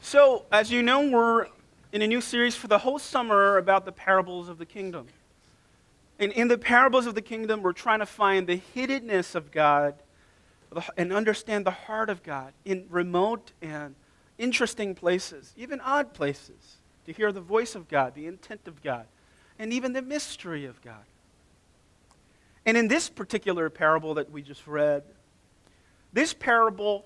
So, as you know, we're in a new series for the whole summer about the parables of the kingdom. And in the parables of the kingdom, we're trying to find the hiddenness of God and understand the heart of God in remote and interesting places, even odd places, to hear the voice of God, the intent of God, and even the mystery of God. And in this particular parable that we just read, this parable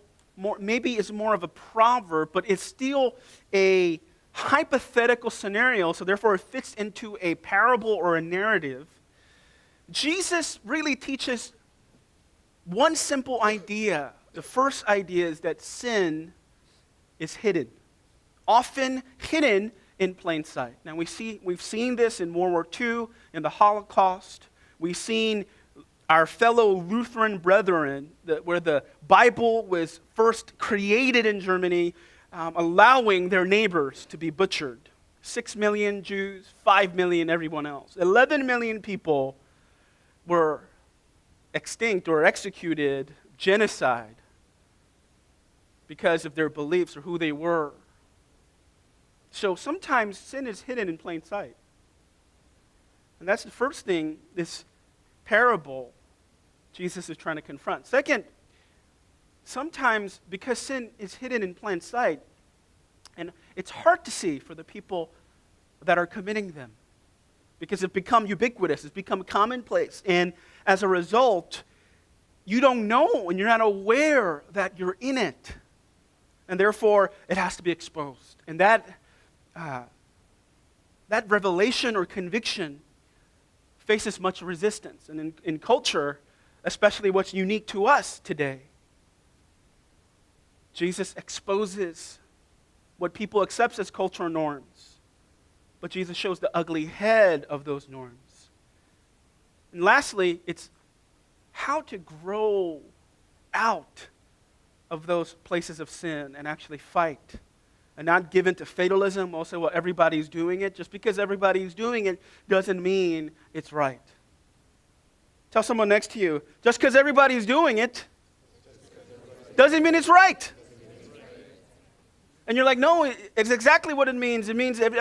maybe is more of a proverb, but it's still a hypothetical scenario, so therefore it fits into a parable or a narrative. Jesus really teaches one simple idea. The first idea is that sin is hidden, often hidden in plain sight. Now we've seen this in World War II, in the Holocaust. We've seen our fellow Lutheran brethren, where the Bible was first created in Germany, allowing their neighbors to be butchered. 6 million Jews, 5 million everyone else. 11 million people were extinct or executed, genocide, because of their beliefs or who they were. So sometimes sin is hidden in plain sight. And that's the first thing this parable Jesus is trying to confront. Second, sometimes because sin is hidden in plain sight, and it's hard to see for the people that are committing them, because it's become ubiquitous, it's become commonplace, and as a result, you don't know and you're not aware that you're in it, and therefore it has to be exposed. And that revelation or conviction faces much resistance, and in culture, especially what's unique to us today, Jesus exposes what people accept as cultural norms, but Jesus shows the ugly head of those norms. And lastly, it's how to grow out of those places of sin and actually fight and not give in to fatalism. Also, well, everybody's doing it. Just because everybody's doing it doesn't mean it's right. Tell someone next to you, just because everybody's doing it doesn't mean it's right. And you're like, no, it's exactly what it means. It means if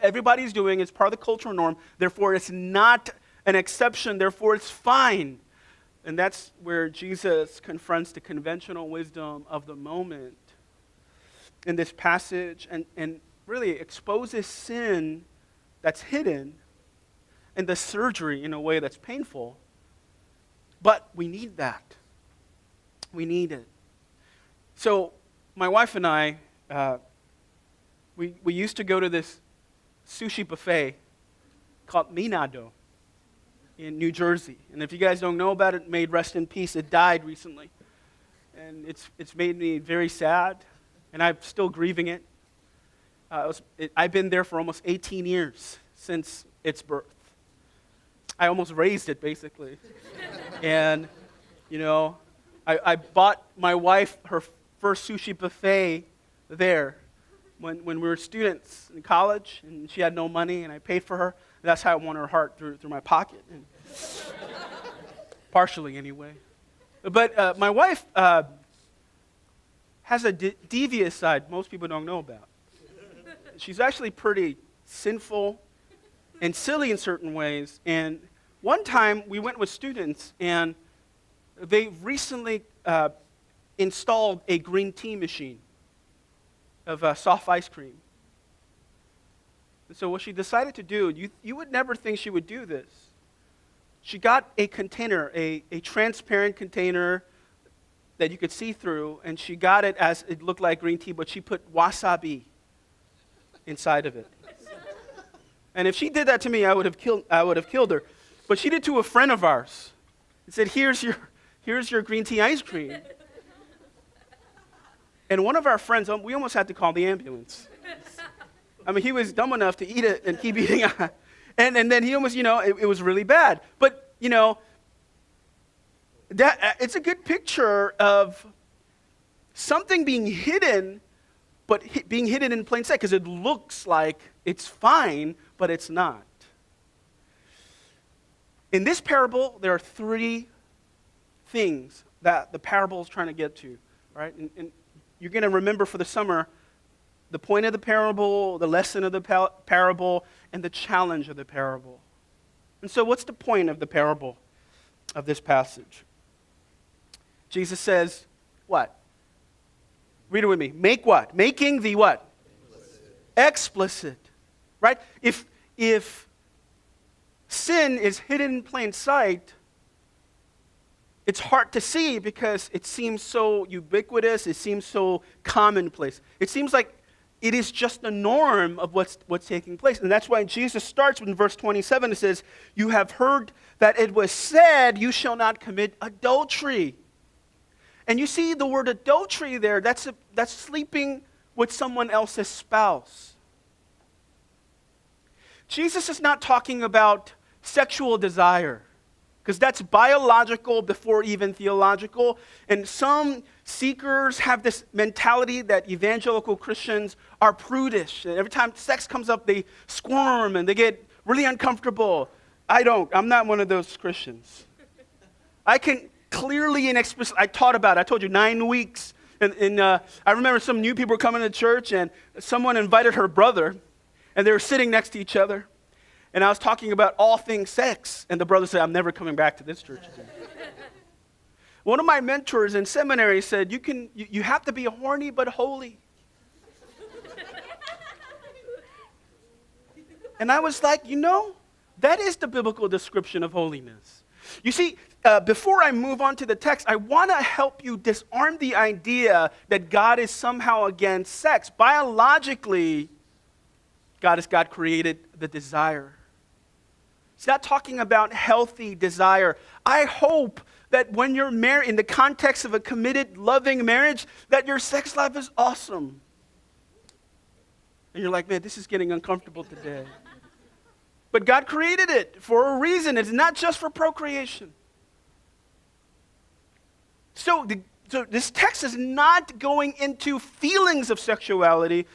everybody's doing it, it's part of the cultural norm, therefore it's not an exception, therefore it's fine. And that's where Jesus confronts the conventional wisdom of the moment in this passage and really exposes sin that's hidden and the surgery in a way that's painful. But we need that. We need it. So my wife and I, we used to go to this sushi buffet called Minado in New Jersey. And if you guys don't know about it, may rest in peace. It died recently. And it's made me very sad, and I'm still grieving it. I've been there for almost 18 years since its birth. I almost raised it, basically. And, I bought my wife her first sushi buffet there when we were students in college, and she had no money, and I paid for her. That's how I won her heart, through my pocket, and partially anyway. But my wife has a devious side most people don't know about. She's actually pretty sinful and silly in certain ways. And one time we went with students, and they recently installed a green tea machine of soft ice cream. And so what she decided to do, you would never think she would do this. She got a container, a transparent container that you could see through, and she got it as it looked like green tea, but she put wasabi inside of it. And if she did that to me, I would have killed her. But she did to a friend of ours. And said, here's your green tea ice cream. And one of our friends, we almost had to call the ambulance. I mean, he was dumb enough to eat it and keep eating it. And then he almost, it was really bad. But, it's a good picture of something being hidden, but being hidden in plain sight, because it looks like it's fine, but it's not. In this parable, there are three things that the parable is trying to get to, right? And you're going to remember for the summer, the point of the parable, the lesson of the parable, and the challenge of the parable. And so what's the point of the parable of this passage? Jesus says, what? Read it with me. Make what? Making the what? Explicit. Right? If sin is hidden in plain sight, it's hard to see because it seems so ubiquitous, it seems so commonplace. It seems like it is just the norm of what's taking place. And that's why Jesus starts in verse 27. It says, you have heard that it was said, you shall not commit adultery. And you see the word adultery there, that's sleeping with someone else's spouse. Jesus is not talking about sexual desire, because that's biological before even theological. And some seekers have this mentality that evangelical Christians are prudish. And every time sex comes up, they squirm and they get really uncomfortable. I'm not one of those Christians. I can clearly and explicitly, I taught about it. I told you 9 weeks. And I remember some new people were coming to church and someone invited her brother and they were sitting next to each other. And I was talking about all things sex. And the brother said, I'm never coming back to this church again. One of my mentors in seminary said, you have to be horny but holy. And I was like, that is the biblical description of holiness. You see, before I move on to the text, I want to help you disarm the idea that God is somehow against sex. Biologically, God created the desire. It's not talking about healthy desire. I hope that when you're married, in the context of a committed, loving marriage, that your sex life is awesome. And you're like, man, this is getting uncomfortable today. But God created it for a reason. It's not just for procreation. So this text is not going into feelings of sexuality.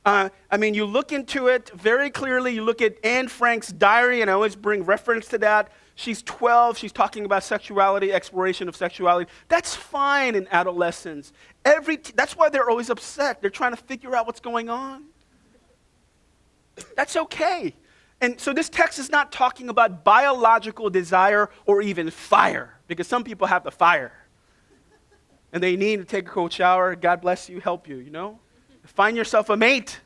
You look into it very clearly. You look at Anne Frank's diary, and I always bring reference to that. She's 12. She's talking about sexuality, exploration of sexuality. That's fine in adolescence. That's why they're always upset. They're trying to figure out what's going on. That's okay. And so this text is not talking about biological desire or even fire, because some people have the fire. And they need to take a cold shower. God bless you, help you, Find yourself a mate.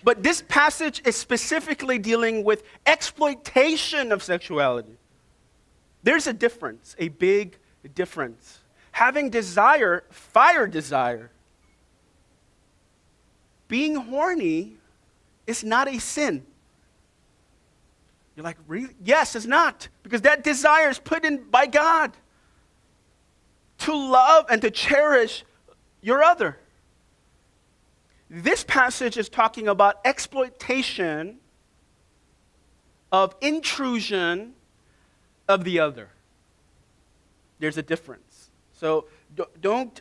But this passage is specifically dealing with exploitation of sexuality. There's a difference, a big difference. Having desire, fire desire. Being horny is not a sin. You're like, really? Yes, it's not. Because that desire is put in by God to love and to cherish your other. This passage is talking about exploitation of intrusion of the other. There's a difference. So don't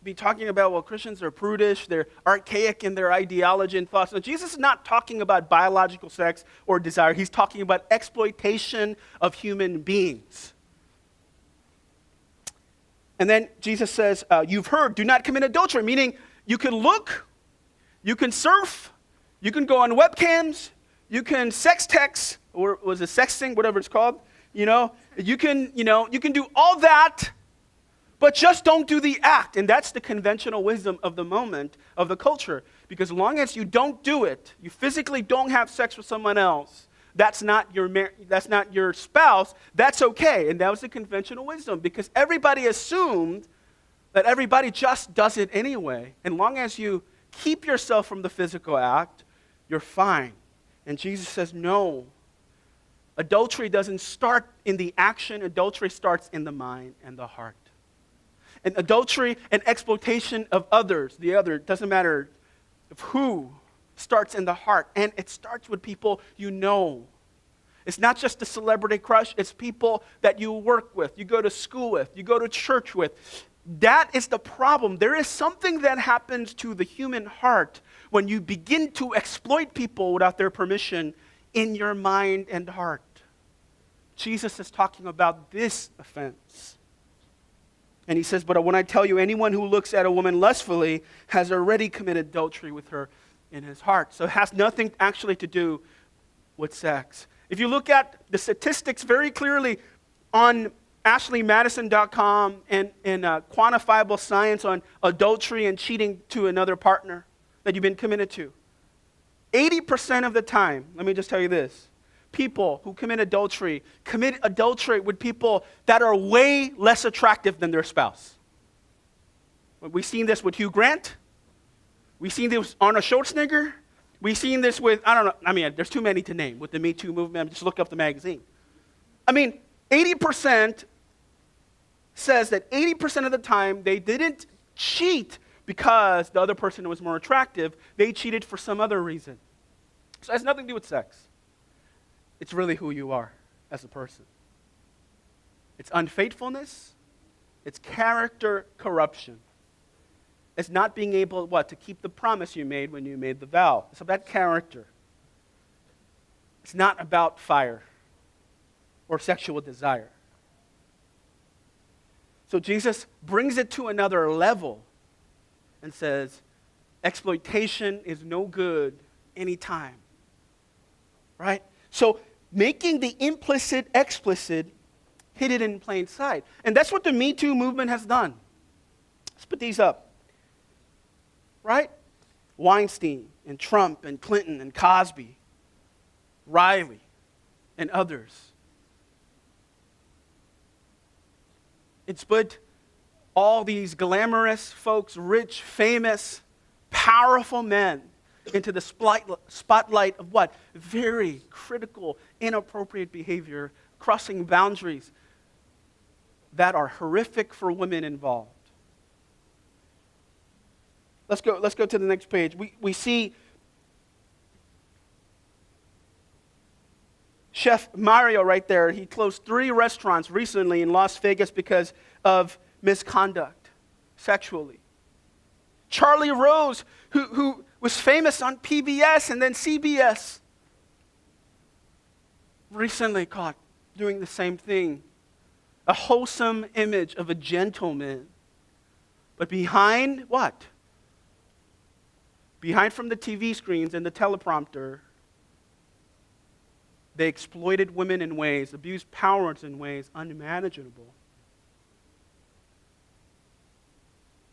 be talking about, well, Christians are prudish, they're archaic in their ideology and thoughts. No, Jesus is not talking about biological sex or desire. He's talking about exploitation of human beings. And then Jesus says, you've heard, do not commit adultery, meaning you can look, you can surf, you can go on webcams, you can sex text, or was it sexting, whatever it's called, you can do all that, but just don't do the act. And that's the conventional wisdom of the moment, of the culture. Because as long as you don't do it, you physically don't have sex with someone else, that's not your spouse, that's okay. And that was the conventional wisdom, because everybody assumed that everybody just does it anyway. And long as you keep yourself from the physical act, you're fine. And Jesus says, no. Adultery doesn't start in the action. Adultery starts in the mind and the heart. And adultery and exploitation of others, the other, doesn't matter of who, starts in the heart. And it starts with people you know. It's not just a celebrity crush. It's people that you work with, you go to school with, you go to church with. That is the problem. There is something that happens to the human heart when you begin to exploit people without their permission in your mind and heart. Jesus is talking about this offense. And he says, but when I tell you, anyone who looks at a woman lustfully has already committed adultery with her in his heart. So it has nothing actually to do with sex. If you look at the statistics very clearly on AshleyMadison.com and quantifiable science on adultery and cheating to another partner that you've been committed to, 80% of the time, let me just tell you this, people who commit adultery with people that are way less attractive than their spouse. We've seen this with Hugh Grant. We've seen this with Arnold Schwarzenegger. We've seen this with, there's too many to name with the Me Too movement. Just look up the magazine. 80% says that 80% of the time they didn't cheat because the other person was more attractive. They cheated for some other reason. So it has nothing to do with sex. It's really who you are as a person. It's unfaithfulness. It's character corruption. It's not being able, to keep the promise you made when you made the vow. It's about character. It's not about fire or sexual desire. So Jesus brings it to another level and says, exploitation is no good anytime. Right? So making the implicit explicit, hidden in plain sight. And that's what the Me Too movement has done. Let's put these up. Right? Weinstein and Trump and Clinton and Cosby, Riley and others. It's put all these glamorous folks, rich, famous, powerful men into the spotlight of what? Very critical, inappropriate behavior, crossing boundaries that are horrific for women involved. Let's go to the next page. We see Chef Mario right there. He closed 3 restaurants recently in Las Vegas because of misconduct sexually. Charlie Rose, who was famous on PBS and then CBS, recently caught doing the same thing. A wholesome image of a gentleman. But behind what? Behind from the TV screens and the teleprompter, they exploited women in ways, abused power in ways unmanageable.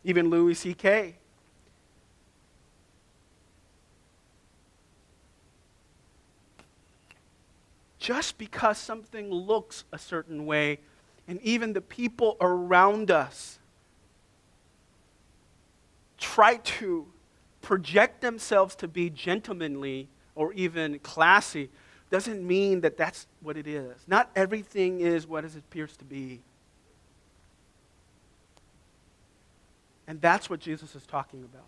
Even Louis C.K. Just because something looks a certain way, and even the people around us try to project themselves to be gentlemanly or even classy, doesn't mean that that's what it is. Not everything is what it appears to be. And that's what Jesus is talking about.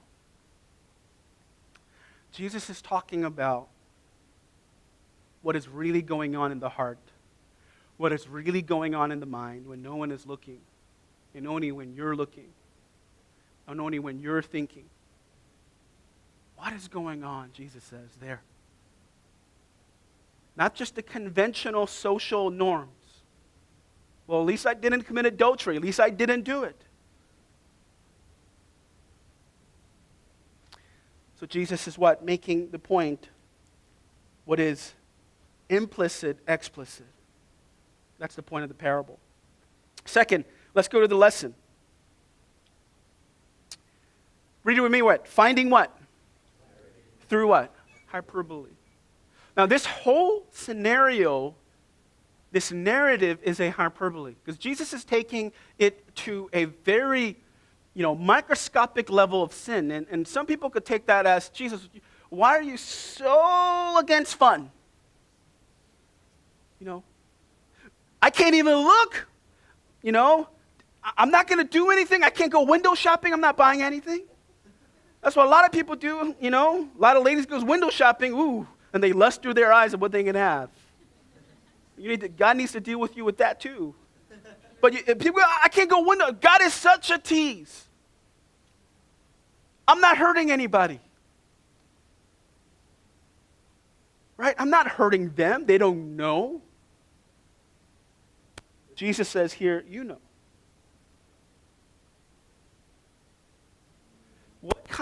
Jesus is talking about what is really going on in the heart, what is really going on in the mind when no one is looking, and only when you're looking, and only when you're thinking. What is going on, Jesus says, there? Not just the conventional social norms. Well, at least I didn't commit adultery. At least I didn't do it. So Jesus is what? Making the point. What is implicit, explicit. That's the point of the parable. Second, let's go to the lesson. Read it with me, what? Finding what? Through what? Hyperbole. Now, this whole scenario, this narrative is a hyperbole. Because Jesus is taking it to a very, microscopic level of sin. And some people could take that as, Jesus, why are you so against fun? I can't even look. I'm not going to do anything. I can't go window shopping. I'm not buying anything. That's what a lot of people do, A lot of ladies goes window shopping, and they lust through their eyes of what they can have. God needs to deal with you with that too. But people, I can't go window. God is such a tease. I'm not hurting anybody. Right? I'm not hurting them. They don't know. Jesus says here, you know.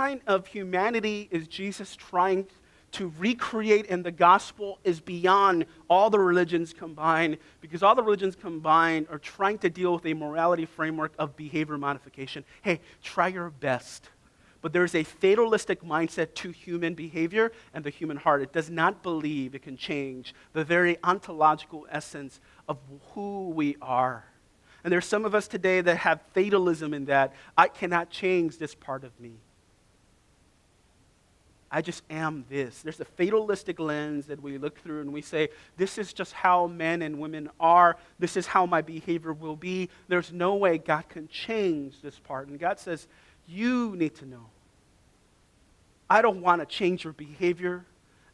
kind of humanity is Jesus trying to recreate in the gospel is beyond all the religions combined, because all the religions combined are trying to deal with a morality framework of behavior modification. Hey, try your best. But there's a fatalistic mindset to human behavior and the human heart. It does not believe it can change the very ontological essence of who we are. And there's some of us today that have fatalism in that I cannot change this part of me. I just am this. There's a fatalistic lens that we look through and we say, this is just how men and women are. This is how my behavior will be. There's no way God can change this part. And God says, you need to know. I don't want to change your behavior.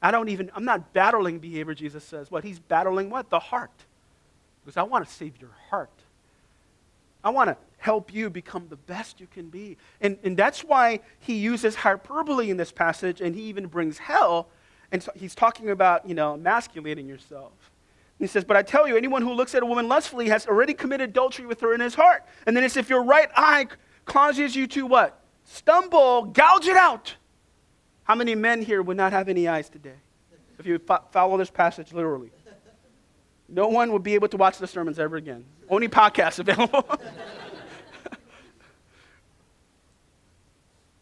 I'm not battling behavior, Jesus says. What? He's battling what? The heart. Because I want to save your heart. I want to help you become the best you can be. And that's why he uses hyperbole in this passage, and he even brings hell. And so he's talking about, emasculating yourself. And he says, but I tell you, anyone who looks at a woman lustfully has already committed adultery with her in his heart. And then it's if your right eye causes you to what? Stumble, gouge it out. How many men here would not have any eyes today? If you follow this passage literally. No one would be able to watch the sermons ever again. Only podcasts available.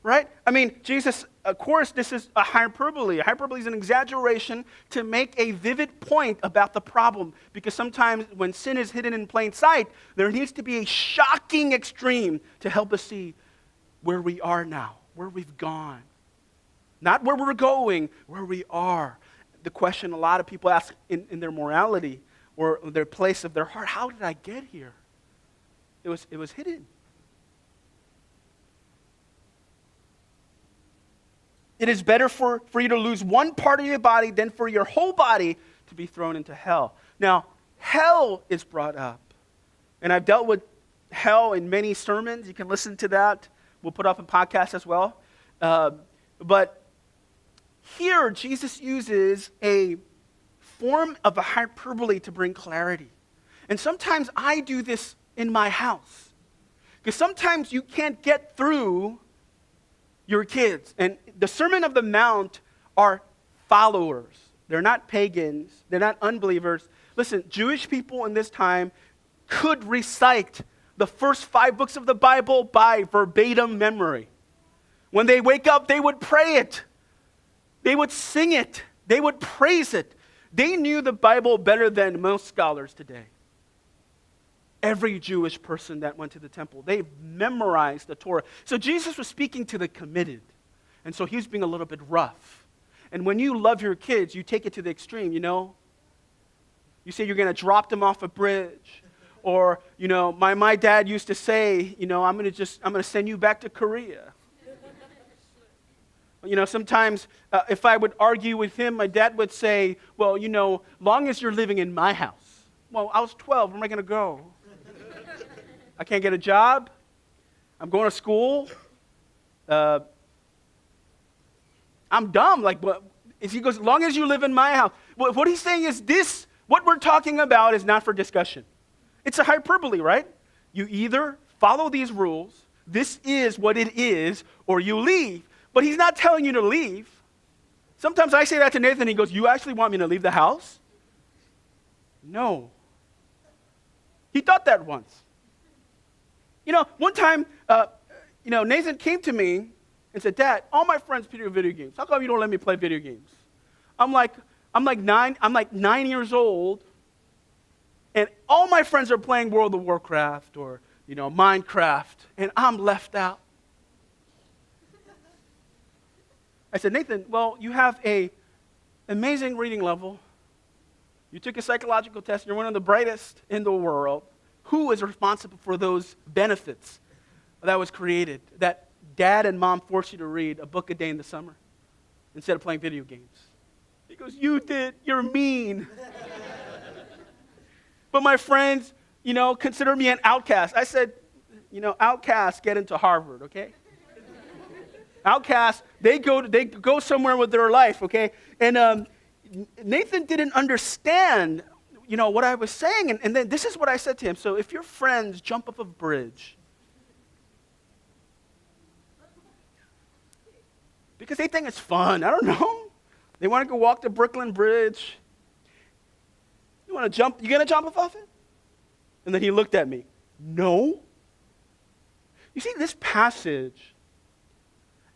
Right? I mean, Jesus, of course, this is a hyperbole. A hyperbole is an exaggeration to make a vivid point about the problem. Because sometimes when sin is hidden in plain sight, there needs to be a shocking extreme to help us see where we are now, where we've gone. Not where we're going, where we are. The question a lot of people ask in their morality or their place of their heart, how did I get here? It was hidden. It is better for you to lose one part of your body than for your whole body to be thrown into hell. Now, hell is brought up. And I've dealt with hell in many sermons. You can listen to that. We'll put up a podcast as well. But here, Jesus uses a form of a hyperbole to bring clarity. And sometimes I do this in my house. Because sometimes you can't get through your kids. And the Sermon of the Mount are followers. They're not pagans. They're not unbelievers. Listen, Jewish people in this time could recite the first 5 books of the Bible by verbatim memory. When they wake up, they would pray it. They would sing it. They would praise it. They knew the Bible better than most scholars today. Every Jewish person that went to the temple, they memorized the Torah. So Jesus was speaking to the committed. And so he's being a little bit rough. And when you love your kids, you take it to the extreme, You say you're going to drop them off a bridge. Or, my dad used to say, I'm going to send you back to Korea. Sometimes if I would argue with him, my dad would say, well, long as you're living in my house. Well, I was 12. Where am I going to go? I can't get a job. I'm going to school. I'm dumb. He goes, as long as you live in my house. What he's saying is this, what we're talking about is not for discussion. It's a hyperbole, right? You either follow these rules, this is what it is, or you leave. But he's not telling you to leave. Sometimes I say that to Nathan, and he goes, you actually want me to leave the house? No. He thought that once. One time, Nathan came to me and said, Dad, all my friends play video games. How come you don't let me play video games? I'm like 9 years old, and all my friends are playing World of Warcraft or, Minecraft, and I'm left out. I said, Nathan, well, you have an amazing reading level. You took a psychological test. You're one of the brightest in the world. Who is responsible for those benefits that was created, that dad and mom forced you to read a book a day in the summer instead of playing video games? He goes, you did. You're mean. But my friends, consider me an outcast. I said, outcasts get into Harvard, okay? Outcasts, they go somewhere with their life, okay? And Nathan didn't understand, what I was saying. And then this is what I said to him. So if your friends jump off a bridge, because they think it's fun. I don't know. They want to go walk the Brooklyn Bridge. You want to jump? You going to jump off it? And then he looked at me. No. You see, this passage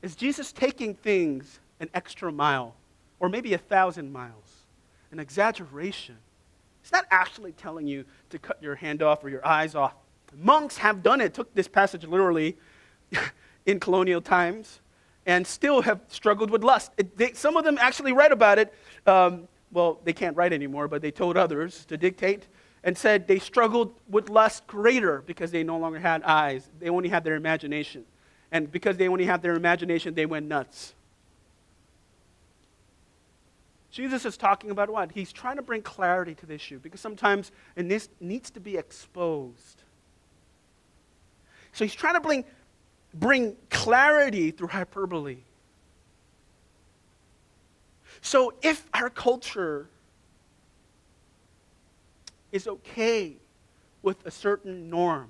is Jesus taking things an extra mile, or maybe 1,000 miles, an exaggeration. It's not actually telling you to cut your hand off or your eyes off. Monks have done it, took this passage literally in colonial times, and still have struggled with lust. Some of them actually read about it. Well, they can't write anymore, but they told others to dictate and said they struggled with lust greater because they no longer had eyes. They only had their imagination. And because they only had their imagination, they went nuts. Jesus is talking about what? He's trying to bring clarity to the issue because sometimes it needs to be exposed. So he's trying to bring clarity through hyperbole. So if our culture is okay with a certain norm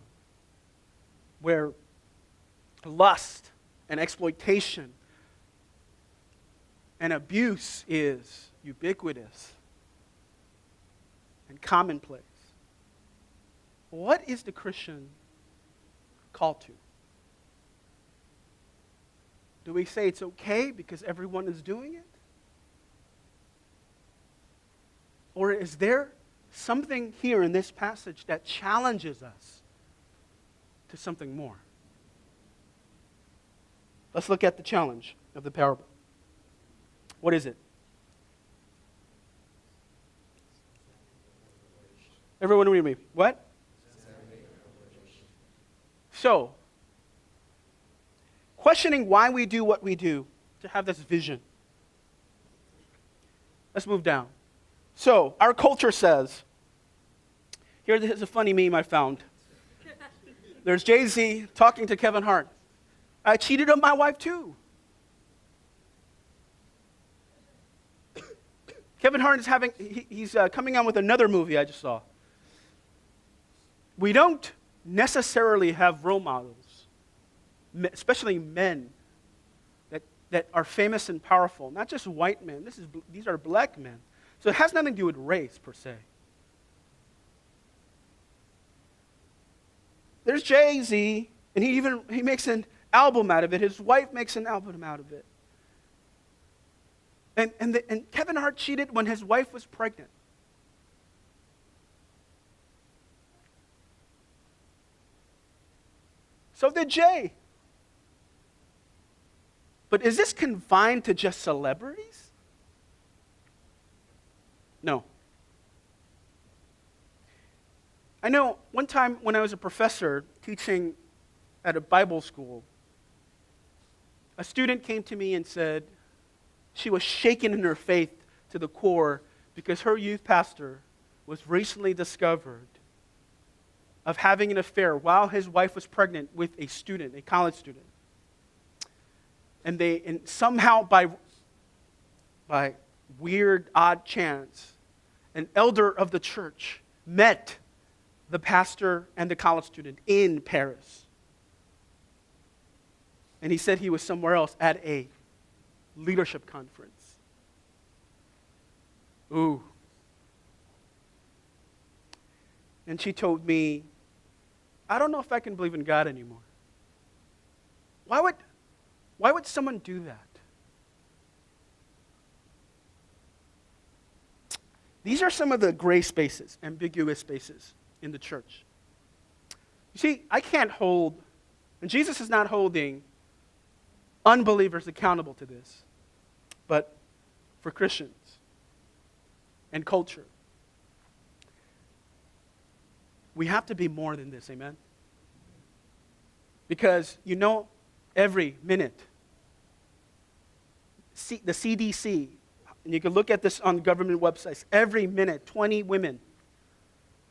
where lust and exploitation and abuse is ubiquitous and commonplace, what is the Christian called to? Do we say it's okay because everyone is doing it? Or is there something here in this passage that challenges us to something more? Let's look at the challenge of the parable. What is it? Everyone read me. What? So, questioning why we do what we do to have this vision. Let's move down. So, our culture says, here's a funny meme I found. There's Jay-Z talking to Kevin Hart. I cheated on my wife too. Kevin Hart is he's coming out with another movie I just saw. We don't necessarily have role models, especially men, that are famous and powerful. Not just white men. These are black men. So it has nothing to do with race per se. There's Jay-Z, and he makes an album out of it. His wife makes an album out of it. And Kevin Hart cheated when his wife was pregnant. So did Jay. But is this confined to just celebrities? No. I know one time when I was a professor teaching at a Bible school, a student came to me and said she was shaken in her faith to the core because her youth pastor was recently discovered of having an affair while his wife was pregnant with a student, a college student. And somehow by weird, odd chance, an elder of the church met the pastor and the college student in Paris. And he said he was somewhere else at a leadership conference. Ooh. And she told me, I don't know if I can believe in God anymore. Why would someone do that? These are some of the gray spaces, ambiguous spaces in the church. You see, I can't hold, and Jesus is not holding unbelievers accountable to this, but for Christians and culture. We have to be more than this, amen? Because, every minute, the CDC, and you can look at this on government websites, every minute, 20 women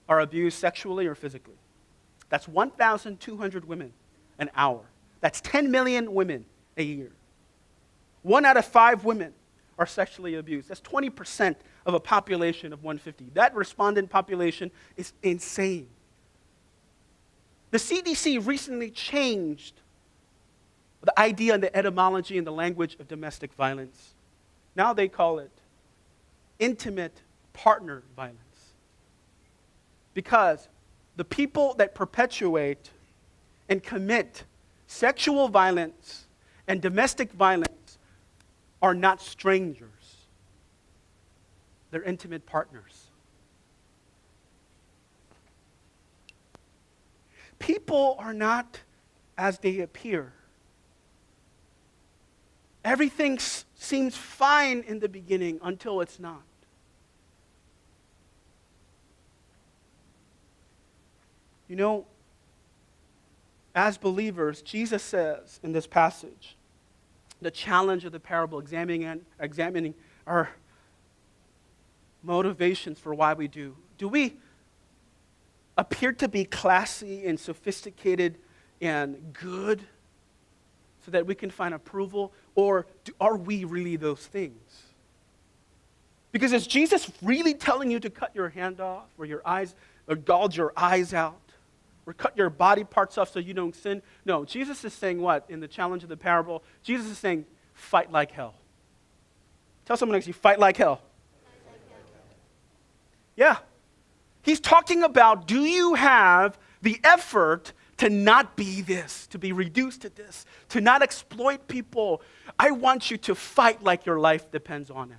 are abused sexually or physically. That's 1,200 women an hour. That's 10 million women a year. 1 out of 5 women are sexually abused. That's 20% of a population of 150. That respondent population is insane. The CDC recently changed the idea and the etymology and the language of domestic violence. Now they call it intimate partner violence. Because the people that perpetuate and commit sexual violence and domestic violence are not strangers. They're intimate partners. People are not as they appear. Everything seems fine in the beginning until it's not. You know, as believers, Jesus says in this passage, the challenge of the parable, examining our motivations for why we do. Do we appear to be classy and sophisticated and good so that we can find approval? Or are we really those things? Because is Jesus really telling you to cut your hand off or your eyes, or gouge your eyes out? Or cut your body parts off so you don't sin? No, Jesus is saying what in the challenge of the parable? Jesus is saying, fight like hell. Tell someone next to you, fight like hell. Yeah. He's talking about, do you have the effort to not be this, to be reduced to this, to not exploit people? I want you to fight like your life depends on it.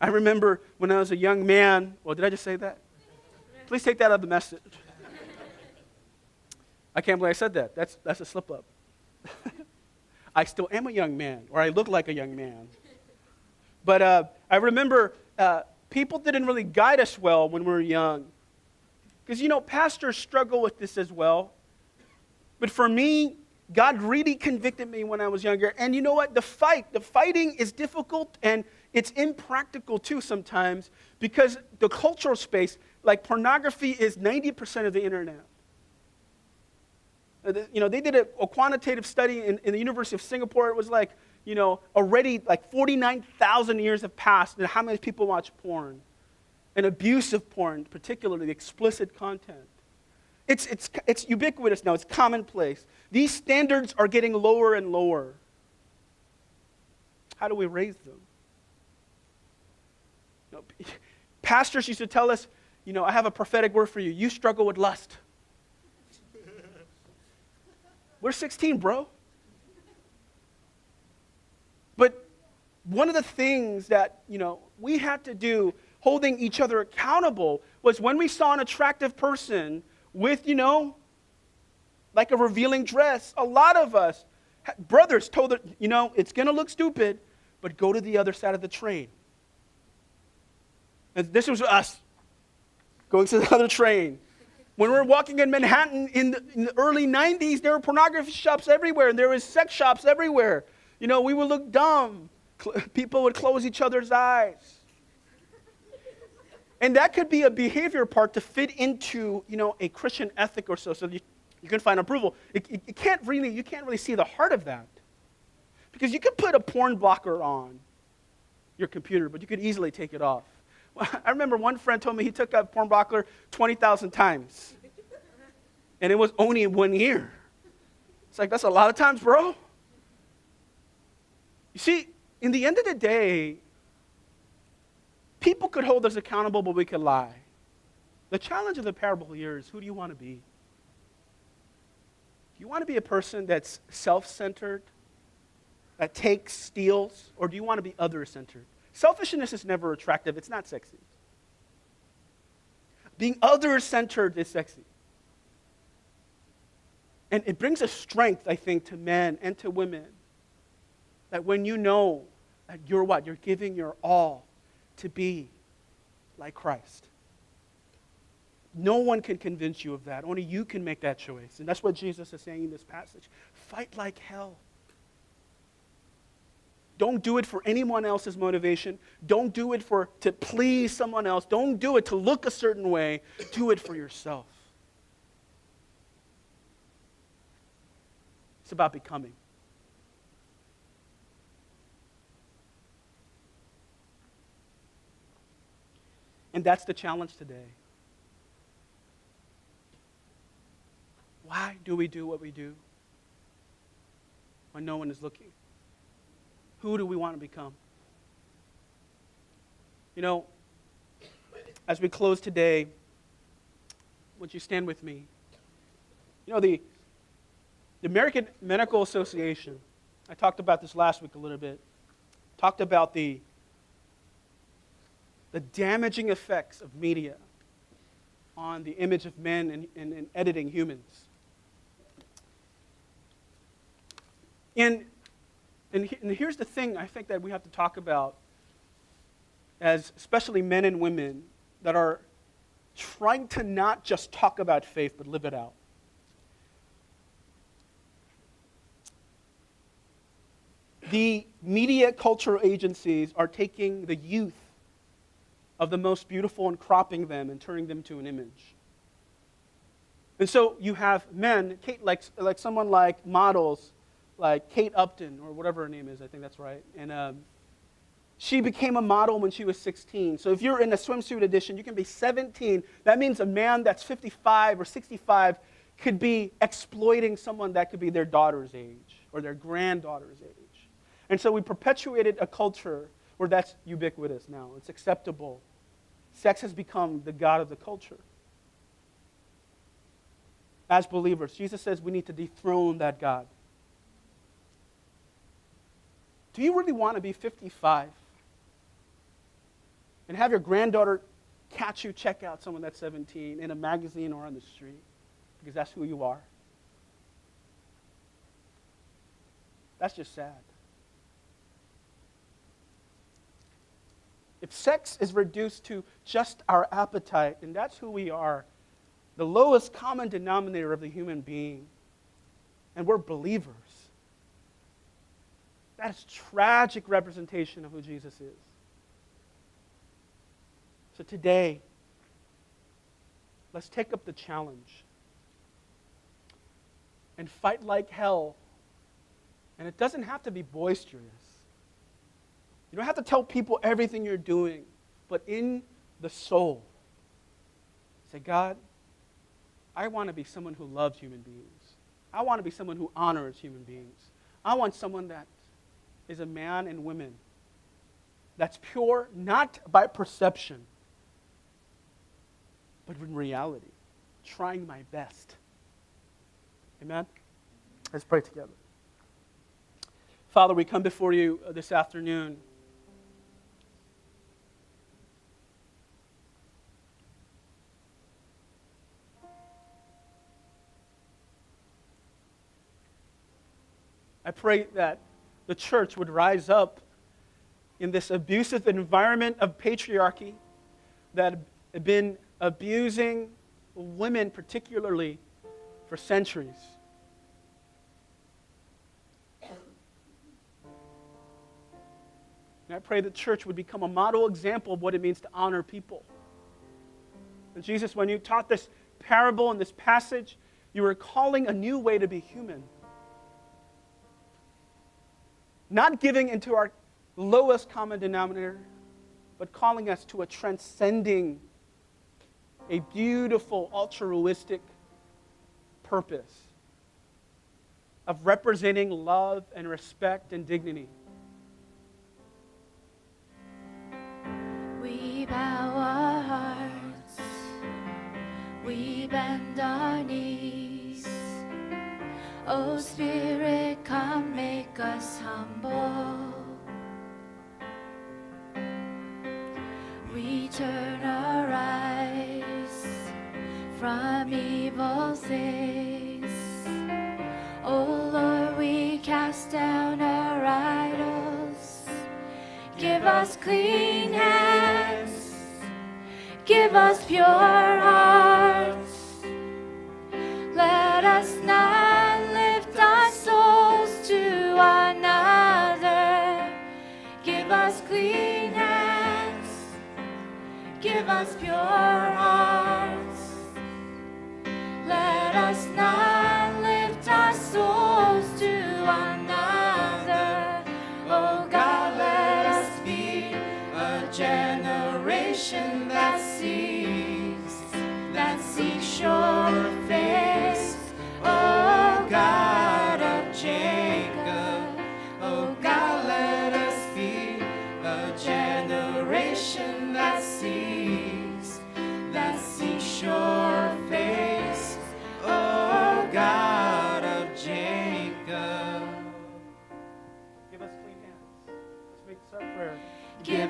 I remember when I was a young man, well, did I just say that? Please take that out of the message. I can't believe I said that. That's a slip up. I still am a young man, or I look like a young man. But I remember people didn't really guide us well when we were young. Because, pastors struggle with this as well. But for me, God really convicted me when I was younger. And you know what? The fighting is difficult and it's impractical too sometimes because the cultural space, like pornography, is 90% of the internet. They did a quantitative study in the University of Singapore. It was like, already like 49,000 years have passed and how many people watch porn? And abusive porn, particularly explicit content. It's ubiquitous now. It's commonplace. These standards are getting lower and lower. How do we raise them? Pastors used to tell us, I have a prophetic word for you. You struggle with lust. We're 16, bro. But one of the things that, we had to do, holding each other accountable, was when we saw an attractive person with, like a revealing dress, a lot of us, brothers told her, it's going to look stupid, but go to the other side of the train. And this was us going to the other train. When we were walking in Manhattan in the early 90s, there were pornography shops everywhere, and there was sex shops everywhere. We would look dumb. People would close each other's eyes. And that could be a behavior part to fit into, a Christian ethic or so you can find approval. You can't really see the heart of that. Because you could put a porn blocker on your computer, but you could easily take it off. I remember one friend told me he took a porn blocker 20,000 times. And it was only in 1 year. It's like, that's a lot of times, bro. You see, in the end of the day, people could hold us accountable, but we could lie. The challenge of the parable here is, who do you want to be? Do you want to be a person that's self-centered, that takes, steals, or do you want to be other-centered? Selfishness is never attractive. It's not sexy. Being other-centered is sexy. And it brings a strength, I think, to men and to women, that when you know that you're what? You're giving your all to be like Christ. No one can convince you of that. Only you can make that choice. And that's what Jesus is saying in this passage. Fight like hell. Don't do it for anyone else's motivation. Don't do it to please someone else. Don't do it to look a certain way. Do it for yourself. It's about becoming. And that's the challenge today. Why do we do what we do? when no one is looking? Who do we want to become? You know, as we close today, would you stand with me? You know, the American Medical Association, I talked about this last week a little bit, talked about the damaging effects of media on the image of men and editing humans. And here's the thing I think that we have to talk about, as especially men and women that are trying to not just talk about faith but live it out. The media culture agencies are taking the youth of the most beautiful and cropping them and turning them to an image. And so you have men, like someone like models, like Kate Upton, or whatever her name is, I think that's right. And she became a model when she was 16. So if you're in a swimsuit edition, you can be 17. That means a man that's 55 or 65 could be exploiting someone that could be their daughter's age or their granddaughter's age. And so we perpetuated a culture where that's ubiquitous now. It's acceptable. Sex has become the god of the culture. As believers, Jesus says we need to dethrone that god. Do you really want to be 55 and have your granddaughter catch you check out someone that's 17 in a magazine or on the street because that's who you are? That's just sad. If sex is reduced to just our appetite, and that's who we are, the lowest common denominator of the human being, and we're believers, that is tragic representation of who Jesus is. So today, let's take up the challenge and fight like hell. And it doesn't have to be boisterous. You don't have to tell people everything you're doing, but in the soul, say, God, I want to be someone who loves human beings. I want to be someone who honors human beings. I want someone that is a man and woman that's pure, not by perception, but in reality, trying my best. Amen? Let's pray together. Father, we come before you this afternoon. I pray that the church would rise up in this abusive environment of patriarchy that have been abusing women particularly for centuries. And I pray the church would become a model example of what it means to honor people. And Jesus, when you taught this parable and this passage, you were calling a new way to be human. Not giving into our lowest common denominator, but calling us to a transcending, a beautiful, altruistic purpose of representing love and respect and dignity. We bow our hearts, we bend our knees. Oh Spirit, come make us humble. We turn our eyes from evil things. Oh Lord, we cast down our idols. Give us clean hands, give us pure hearts. Let us not lift our souls to another. Give us clean hands, give us pure hearts. Let us not lift our souls to another. Oh God, let us be a generation that seeks your face. Oh God of Jacob.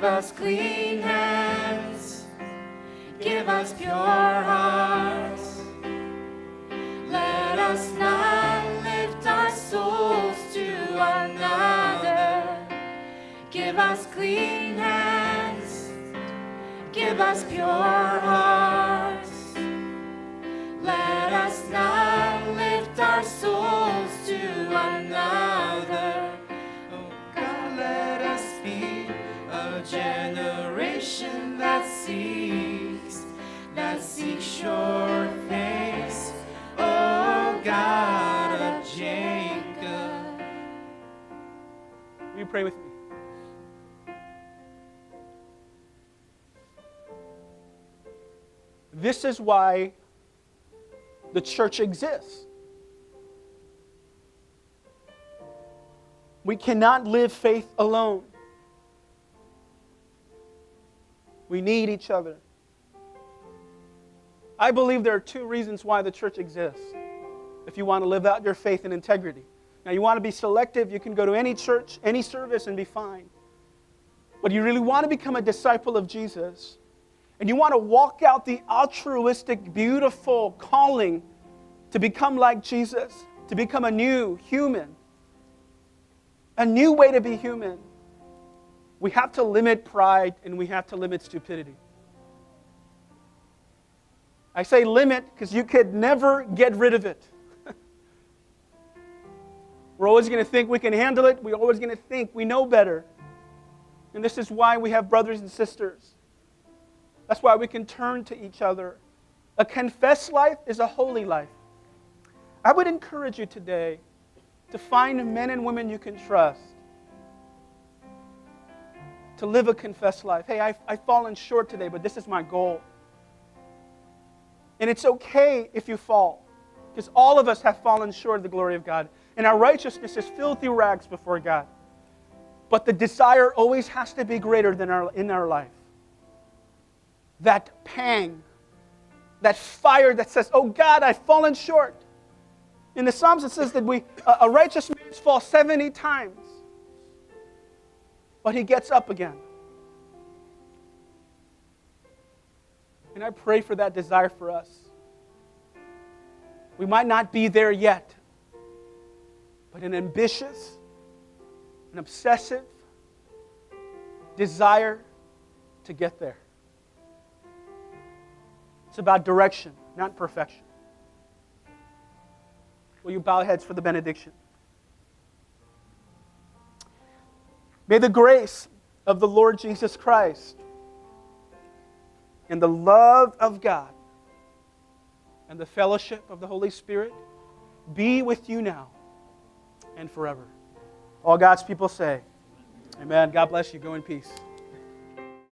Give us clean hands, give us pure hearts. Let us not lift our souls to another. Give us clean hands, give us pure hearts. Let us not lift our souls to another. Oh God, let us be a generation that seeks your face. Oh God of Jacob. Will you pray with me? This is why the church exists. We cannot live faith alone. We need each other. I believe there are two reasons why the church exists. If you want to live out your faith in integrity. Now, you want to be selective, you can go to any church, any service, and be fine. But you really want to become a disciple of Jesus, and you want to walk out the altruistic, beautiful calling to become like Jesus, to become a new human, a new way to be human, we have to limit pride and we have to limit stupidity. I say limit because you could never get rid of it. We're always going to think we can handle it. We're always going to think we know better. And this is why we have brothers and sisters. That's why we can turn to each other. A confessed life is a holy life. I would encourage you today to find men and women you can trust, to live a confessed life. Hey, I've fallen short today, but this is my goal. And it's okay if you fall, because all of us have fallen short of the glory of God. And our righteousness is filthy rags before God. But the desire always has to be greater than in our life. That pang, that fire that says, oh God, I've fallen short. In the Psalms it says that a righteous man falls 70 times, but he gets up again. And I pray for that desire for us. We might not be there yet, but an ambitious, an obsessive desire to get there. It's about direction, not perfection. Will you bow heads for the benediction? May the grace of the Lord Jesus Christ and the love of God and the fellowship of the Holy Spirit be with you now and forever. All God's people say, amen. God bless you. Go in peace.